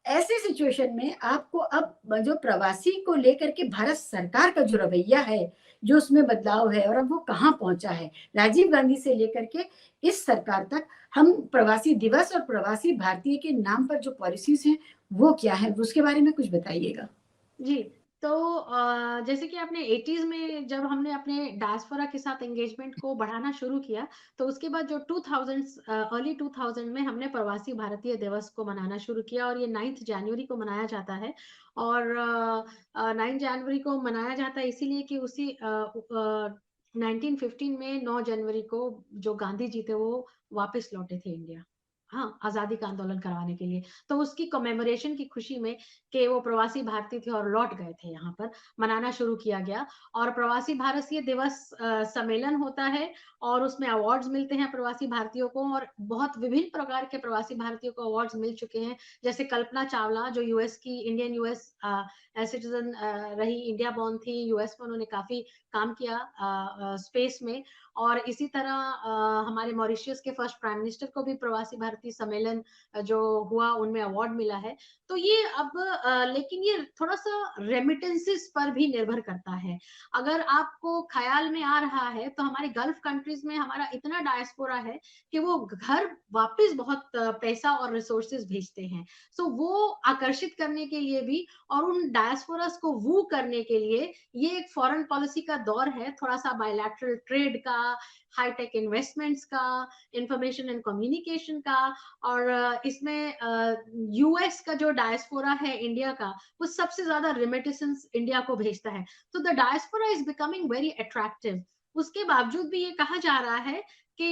ऐसी सिचुएशन में आपको अब जो प्रवासी को लेकर के भारत सरकार का जो रवैया है, जो उसमें बदलाव है, और अब वो कहाँ पहुंचा है, राजीव गांधी से लेकर के इस सरकार तक, हम प्रवासी दिवस और प्रवासी भारतीय के नाम पर जो पॉलिसीज हैं वो क्या है, उसके बारे में कुछ बताइएगा। जी, तो जैसे कि आपने 80s में जब हमने अपने डायस्पोरा के साथ एंगेजमेंट को बढ़ाना शुरू किया, तो उसके बाद जो 2000s अर्ली 2000 में हमने प्रवासी भारतीय दिवस को मनाना शुरू किया और ये 9th जनवरी को मनाया जाता है। और 9 जनवरी को मनाया जाता है इसीलिए कि 1915 में 9 जनवरी को जो गांधी जी थे वो वापस लौटे थे इंडिया। हाँ, आज़ादी का आंदोलन करवाने के लिए। तो उसकी कमेमोरेशन की खुशी में कि वो प्रवासी भारतीय थे और लौट गए थे यहाँ पर, मनाना शुरू किया गया। और प्रवासी भारतीय दिवस सम्मेलन होता है और उसमें अवार्ड्स मिलते हैं प्रवासी भारतीयों को और बहुत विभिन्न प्रकार के प्रवासी भारतीयों को अवार्ड्स मिल चुके हैं। जैसे कल्पना चावला जो यूएस की इंडियन यूएस सिटीज़न रही, इंडिया बोर्न थी, यूएस में उन्होंने काफ़ी काम किया स्पेस में। और इसी तरह हमारे मॉरिशस के फर्स्ट प्राइम मिनिस्टर को भी प्रवासी भारतीय सम्मेलन जो हुआ उनमें अवार्ड मिला है। तो ये अब लेकिन ये थोड़ा-सा रेमिटेंसेस पर भी निर्भर करता है। अगर आपको ख़्याल में आ रहा है, तो हमारे गल्फ कंट्रीज़ में हमारा इतना डायस्पोरा है कि वो घर वापस बहुत पैसा और रिसोर्सेज़ भेजते हैं। सो वो आकर्षित करने के लिए भी और उन डायस्पोरास को वू करने के लिए ये एक फॉरेन पॉलिसी का दौर है, थोड़ा-सा बायलैटरल ट्रेड का, हाई-टेक इन्वेस्टमेंट्स का, इंफॉर्मेशन एंड कम्युनिकेशन का। और इसमें यूएस का जो डायस्पोरा है इंडिया का, वो सबसे ज्यादा रेमिटेंस इंडिया को भेजता है। तो the diaspora is becoming very attractive. उसके बावजूद भी ये कहा जा रहा है कि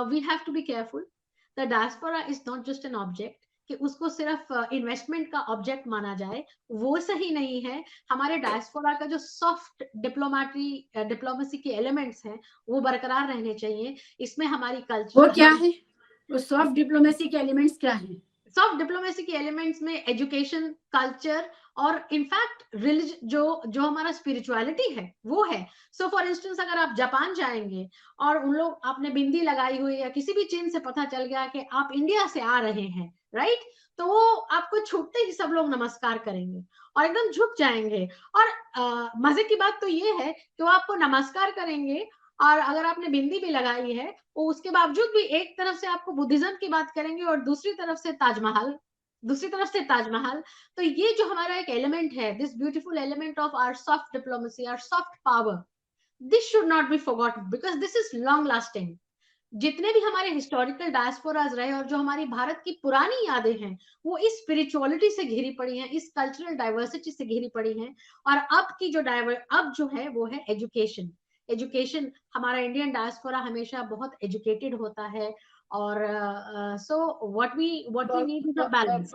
we have to be careful. The diaspora is not just an object कि उसको सिर्फ इन्वेस्टमेंट का ऑब्जेक्ट माना जाए, वो सही नहीं है। हमारे डायस्पोरा का जो सॉफ्ट डिप्लोमेसी के एलिमेंट्स हैं वो बरकरार रहने चाहिए। इसमें हमारी वो कल्चर, क्या हमारी है, वो सॉफ्ट डिप्लोमेसी के एलिमेंट्स क्या हैं? सॉफ्ट डिप्लोमेसी के एलिमेंट्स में एजुकेशन, कल्चर और इनफैक्ट जो हमारा स्पिरिचुअलिटी है वो है। सो फॉर इंस्टेंस अगर आप जापान जाएंगे और उन लोग आपने बिंदी लगाई हुई या किसी भी चिन्ह से पता चल गया कि आप इंडिया से आ रहे हैं, राइट? तो वो आपको छूटते ही सब लोग नमस्कार करेंगे और एकदम झुक जाएंगे। और मजे की बात तो ये है कि वो आपको नमस्कार करेंगे, और अगर आपने बिंदी भी लगाई है वो उसके बावजूद भी एक तरफ से आपको बुद्धिज्म की बात करेंगे और दूसरी तरफ से ताजमहल। तो ये जो हमारा एक एलिमेंट है, this beautiful element of our soft diplomacy, our soft power, this should not be forgotten because this is long lasting. जितने भी हमारे हिस्टोरिकल डायस्पोराज रहे और जो हमारी भारत की पुरानी यादें हैं, वो इस स्पिरिचुअलिटी से घिरी पड़ी हैं, इस कल्चरल डाइवर्सिटी से घिरी पड़ी हैं। और अब जो है वो है एजुकेशन। एजुकेशन, हमारा इंडियन डायस्पोरा हमेशा बहुत एजुकेटेड होता है, और so what we need is a balance.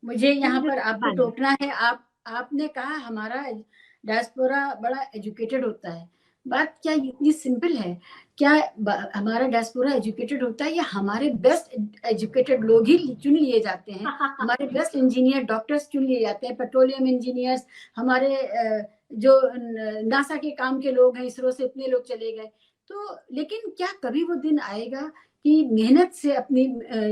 मुझे यहाँ पर आपको बैलेंस। टोकना है। आपने कहा हमारा डायस्पोरा बड़ा एजुकेटेड होता है। बात क्या इतनी सिंपल है? क्या हमारा डायस्पोरा एजुकेटेड होता है, या हमारे बेस्ट एजुकेटेड लोग ही चुन लिए जाते हैं? हमारे बेस्ट इंजीनियर, डॉक्टर्स चुन लिए जाते हैं, पेट्रोलियम इंजीनियर्स, हमारे जो नासा के काम के लोग हैं, इसरो से इतने लोग चले गए। तो लेकिन क्या कभी वो दिन आएगा कि मेहनत से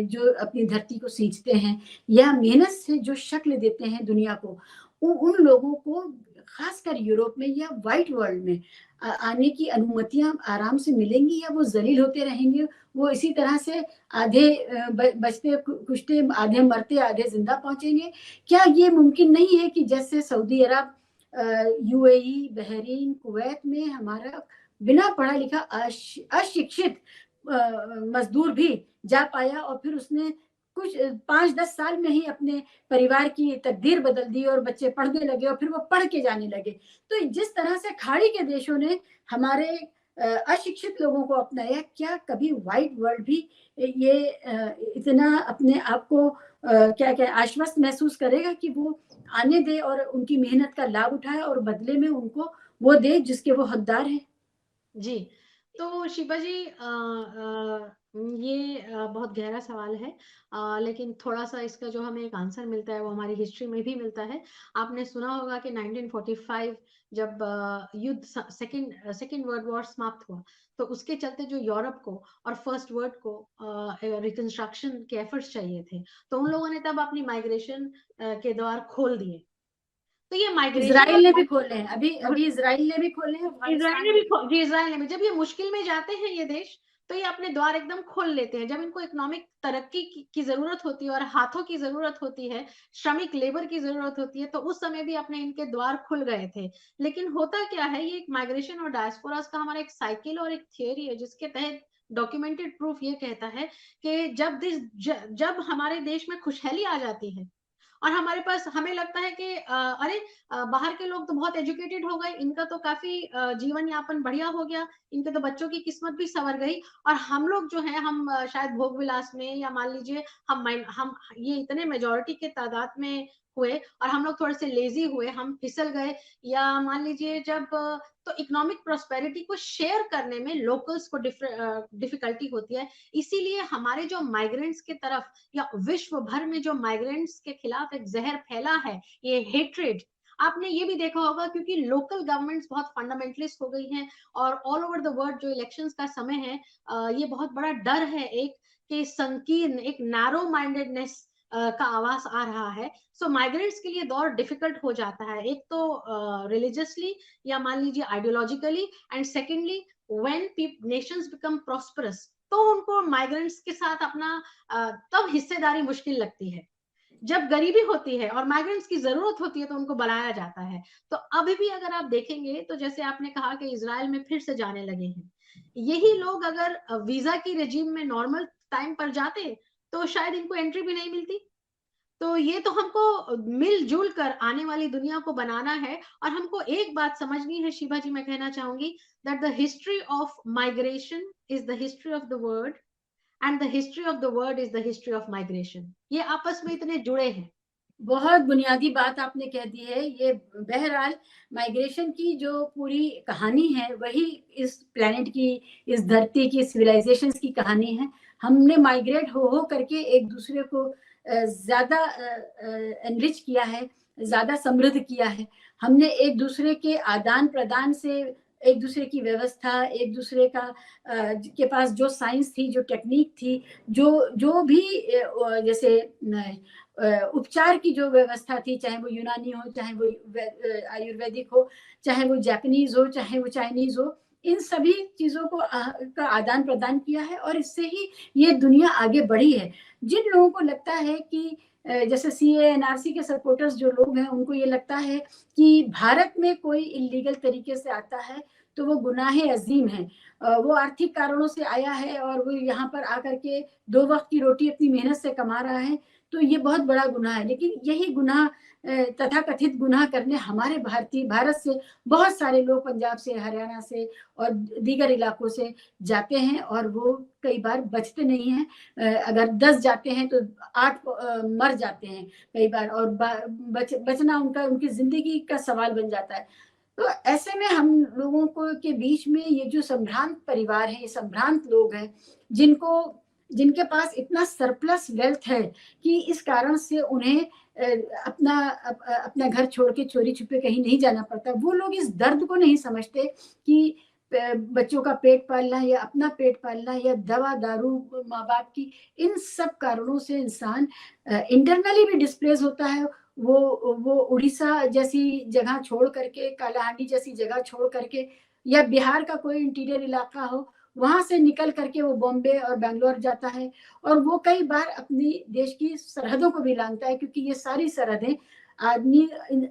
जो अपनी धरती को सींचते हैं, या मेहनत से जो शक्ल देते हैं दुनिया को, उन लोगों को खासकर यूरोप में या व्हाइट वर्ल्ड में आने की अनुमतियां आराम से मिलेंगी, या वो जलील होते रहेंगे? वो इसी तरह से आधे बचते कुछते, आधे मरते आधे जिंदा पहुंचेंगे? क्या ये मुमकिन नहीं है कि जैसे सऊदी अरब, यूएई, बहरीन, कुवैत में हमारा बिना पढ़ा लिखा अशिक्षित मजदूर भी जा पाया, और फिर उसने कुछ 5-10 साल में ही अपने परिवार की तकदीर बदल दी, और बच्चे पढ़ने लगे और फिर वो पढ़ के जाने लगे। तो जिस तरह से खाड़ी के देशों ने हमारे अशिक्षित लोगों को अपनाया, क्या कभी व्हाइट वर्ल्ड भी ये इतना अपने आप को क्या क्या आश्वस्त महसूस करेगा कि वो आने दे और उनकी मेहनत का लाभ उठाए, और बदले में उनको वो दे जिसके वो हकदार है? जी, तो शिबा जी, ये बहुत गहरा सवाल है, लेकिन थोड़ा-सा इसका जो हमें एक आंसर मिलता है वो हमारी हिस्ट्री में भी मिलता है। आपने सुना होगा कि 1945 जब युद्ध सेकंड वर्ल्ड वॉर समाप्त हुआ, तो उसके चलते जो यूरोप को और फर्स्ट वर्ल्ड को रिकंस्ट्रक्शन के एफर्ट्स चाहिए थे, तो उन लोगों ने तब अपनी माइग्रेशन के द्वार खोल दिए। तो ये माइग्रेशन इज़राइल ने और भी खोले हैं, अभी इज़राइल ने भी खोले हैं, इज़राइल अफ़गानिस्तान ने में भी भी। जी, इज़राइल ने भी। जब ये मुश्किल में जाते हैं ये देश, तो ये अपने द्वार एकदम खोल लेते हैं। जब इनको इकोनॉमिक तरक्की की ज़रूरत होती है और हाथों की ज़रूरत होती है, श्रमिक लेबर की ज़रूरत होती है, तो उस समय भी अपने इनके द्वार खुल गए थे। लेकिन होता क्या है, ये एक माइग्रेशन और डायस्पोरास का हमारा एक साइकिल और एक थियरी है, जिसके तहत डॉक्यूमेंटेड प्रूफ ये कहता है कि जब हमारे देश में खुशहाली आ जाती है और हमारे पास, हमें लगता है कि अरे बाहर के लोग तो बहुत एजुकेटेड हो गए, इनका तो काफी जीवन यापन बढ़िया हो गया, इनके तो बच्चों की किस्मत भी संवर गई, और हम लोग जो है हम शायद भोग विलास में, या मान लीजिए हम ये इतने मेजोरिटी के तादाद में हुए और हम लोग थोड़े से लेजी हुए, हम फिसल गए, या मान लीजिए जब तो इकोनॉमिक प्रोस्पेरिटी को शेयर करने में लोकल्स को डिफिकल्टी होती है। इसीलिए हमारे जो माइग्रेंट्स के तरफ, या विश्व भर में जो माइग्रेंट्स के खिलाफ एक जहर फैला है, ये हेट्रेड, आपने ये भी देखा होगा, क्योंकि लोकल गवर्नमेंट्स बहुत फंडामेंटलिस्ट हो गई हैं, और ऑल ओवर द वर्ल्ड जो इलेक्शंस का समय है, ये बहुत बड़ा डर है एक, कि संकीर्ण, एक नैरो माइंडेडनेस का आवाज आ रहा है। सो माइग्रेंट्स के लिए दौर डिफिकल्ट हो जाता है, एक तो रिलीजियसली, या मान लीजिए ideologically, and secondly when Nations become prosperous, तो उनको माइग्रेंट्स के साथ अपना तब हिस्सेदारी मुश्किल लगती है। जब गरीबी होती है और माइग्रेंट्स की जरूरत होती है तो उनको बनाया जाता है। तो अभी भी अगर आप देखेंगे, तो जैसे आपने कहा कि इजराइल में फिर से जाने लगे हैं, यही लोग अगर वीजा की रेजिम में नॉर्मल टाइम पर जाते, तो शायद इनको एंट्री भी नहीं मिलती। तो ये तो हमको मिलजुल कर आने वाली दुनिया को बनाना है, और हमको एक बात समझनी है शिवा जी, मैं कहना चाहूंगी that the history of migration is the history of the world, and the history of the world is the history of migration. ये आपस में इतने जुड़े हैं। बहुत बुनियादी बात आपने कह दी है। ये बहरहाल माइग्रेशन की जो पूरी कहानी है, वही इस प्लेनेट की, इस धरती की सिविलाइजेशंस की कहानी है। हमने माइग्रेट हो करके एक दूसरे को ज़्यादा एनरिच किया है, ज़्यादा समृद्ध किया है। हमने एक दूसरे के आदान प्रदान से एक दूसरे की व्यवस्था, एक दूसरे का के पास जो साइंस थी, जो टेक्निक थी, जो जो भी जैसे उपचार की जो व्यवस्था थी, चाहे वो यूनानी हो, चाहे वो आयुर्वेदिक हो, चाहे वो जापानीज हो, चाहे वो चाइनीज हो, इन सभी चीजों को का आदान प्रदान किया है और इससे ही ये दुनिया आगे बढ़ी है। जिन लोगों को लगता है कि जैसे सीए एनआरसी के सपोर्टर्स जो लोग हैं, उनको ये लगता है कि भारत में कोई इलीगल तरीके से आता है तो वो गुनाह अजीम है, वो आर्थिक कारणों से आया है और वो यहाँ पर आकर के 2 वक्त की रोटी अपनी मेहनत से कमा रहा है, तो ये बहुत बड़ा गुनाह है। लेकिन यही गुनाह तथाकथित गुनाह करने हमारे भारत से बहुत सारे लोग पंजाब से, हरियाणा से और दीगर इलाकों से जाते हैं और वो कई बार बचते नहीं हैं। अगर 10 जाते हैं तो 8 मर जाते हैं कई बार, और बचना उनकी जिंदगी का सवाल बन जाता है। तो ऐसे में हम लोगों को के बीच में ये जो संभ्रांत परिवार है, ये संभ्रांत लोग हैं, जिनके पास इतना सरप्लस वेल्थ है कि इस कारण से उन्हें अपना घर छोड़ के चोरी छुपे कहीं नहीं जाना पड़ता। वो लोग इस दर्द को नहीं समझते कि बच्चों का पेट पालना या अपना पेट पालना या दवा दारू, माँ बाप की, इन सब कारणों से इंसान इंटरनली भी डिस्प्लेस होता है। वो उड़ीसा जैसी जगह छोड़ करके, कालाहांडी जैसी जगह छोड़ करके, या बिहार का कोई इंटीरियर इलाका हो, वहां से निकल करके वो बॉम्बे और बैंगलोर जाता है और वो कई बार अपनी देश की सरहदों को भी लांघता है, क्योंकि ये सारी सरहदें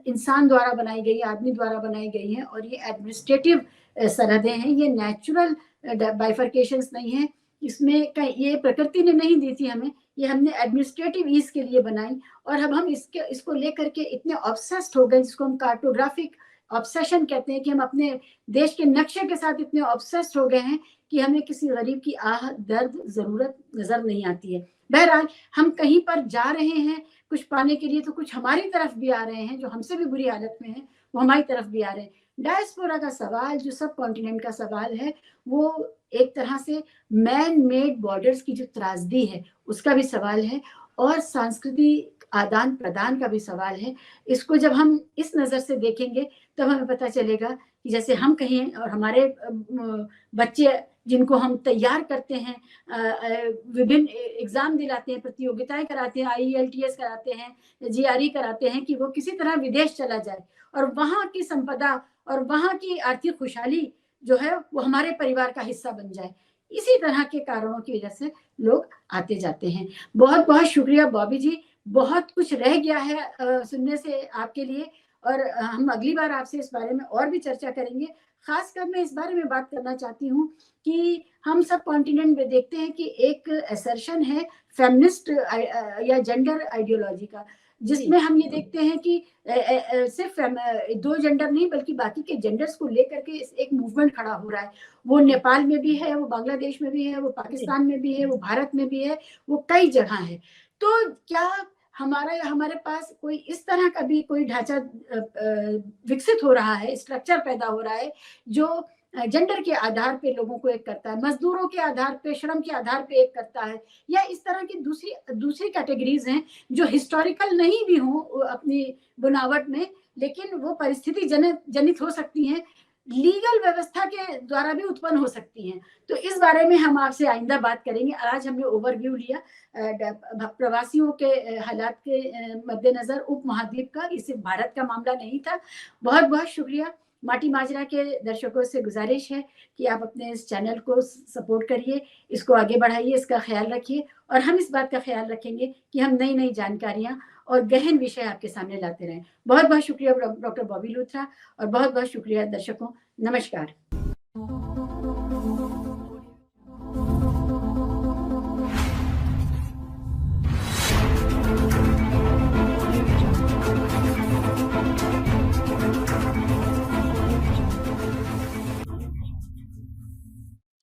इंसान द्वारा बनाई गई, आदमी द्वारा बनाई गई हैं और ये एडमिनिस्ट्रेटिव सरहदें हैं, ये नेचुरल बाइफर्केशंस नहीं है। इसमें ये प्रकृति ने नहीं दी थी हमें, ये हमने एडमिनिस्ट्रेटिव ईज के लिए बनाई। और अब हम इसको लेकर के इतने ऑब्सेस्ड हो गए, जिसको हम कार्टोग्राफिक ऑब्सेशन कहते हैं, कि हम अपने देश के नक्शे के साथ इतने ऑब्सेस्ड हो गए हैं कि हमें किसी गरीब की आह, दर्द, जरूरत नजर नहीं आती है। बहरहाल हम कहीं पर जा रहे हैं कुछ पाने के लिए, तो कुछ हमारी तरफ भी आ रहे हैं, जो हमसे भी बुरी हालत में है वो हमारी तरफ भी आ रहे हैं। डायस्पोरा का सवाल, जो सब कॉन्टिनेंट का सवाल है, वो एक तरह से मैन मेड बॉर्डर्स की जो त्रासदी है उसका भी सवाल है और सांस्कृतिक आदान प्रदान का भी सवाल है। इसको जब हम इस नजर से देखेंगे तब हमें पता चलेगा कि जैसे हम कहें और हमारे बच्चे जिनको हम तैयार करते हैं, विभिन्न एग्जाम दिलाते हैं, प्रतियोगिताएं कराते हैं, IELTS कराते हैं, GRE कराते हैं, कि वो किसी तरह विदेश चला जाए और वहां की संपदा और वहां की आर्थिक खुशहाली जो है वो हमारे परिवार का हिस्सा बन जाए। इसी तरह के कारणों की वजह से लोग आते जाते हैं। बहुत बहुत शुक्रिया बॉबी जी, बहुत कुछ रह गया है सुनने से आपके लिए, और हम अगली बार आपसे इस बारे में और भी चर्चा करेंगे। खासकर मैं इस बारे में बात करना चाहती हूँ कि हम सब कॉन्टिनेंट में देखते हैं कि एक असर्शन है फेमिनिस्ट या जेंडर आइडियोलॉजी का, जिसमें हम ये देखते हैं कि सिर्फ 2 जेंडर नहीं बल्कि बाकी के जेंडर्स को लेकर के एक मूवमेंट खड़ा हो रहा है। वो नेपाल में भी है, वो बांग्लादेश में भी है, वो पाकिस्तान में भी है, वो भारत में भी है, वो कई जगह है। तो क्या हमारे पास कोई इस तरह का भी कोई ढांचा विकसित हो रहा है, स्ट्रक्चर पैदा हो रहा है, जो जेंडर के आधार पे लोगों को एक करता है, मजदूरों के आधार पे, श्रम के आधार पे एक करता है, या इस तरह की दूसरी कैटेगरीज हैं जो हिस्टोरिकल नहीं भी हो अपनी बनावट में, लेकिन वो परिस्थिति जनित हो सकती हैं, लीगल व्यवस्था के द्वारा भी उत्पन्न हो सकती हैं। तो इस बारे में हम आपसे आइंदा बात करेंगे। आज हमने ओवरव्यू लिया प्रवासियों के हालात के मद्देनजर उप महाद्वीप का, इसे भारत का मामला नहीं था। बहुत बहुत शुक्रिया। माटी माजरा के दर्शकों से गुजारिश है कि आप अपने इस चैनल को सपोर्ट करिए, इसको आगे बढ़ाइए, इसका ख्याल रखिए, और हम इस बात का ख्याल रखेंगे कि हम नई नई जानकारियां और गहन विषय आपके सामने लाते रहें। बहुत बहुत शुक्रिया डॉक्टर बॉबी लूथरा, और बहुत बहुत शुक्रिया दर्शकों। नमस्कार।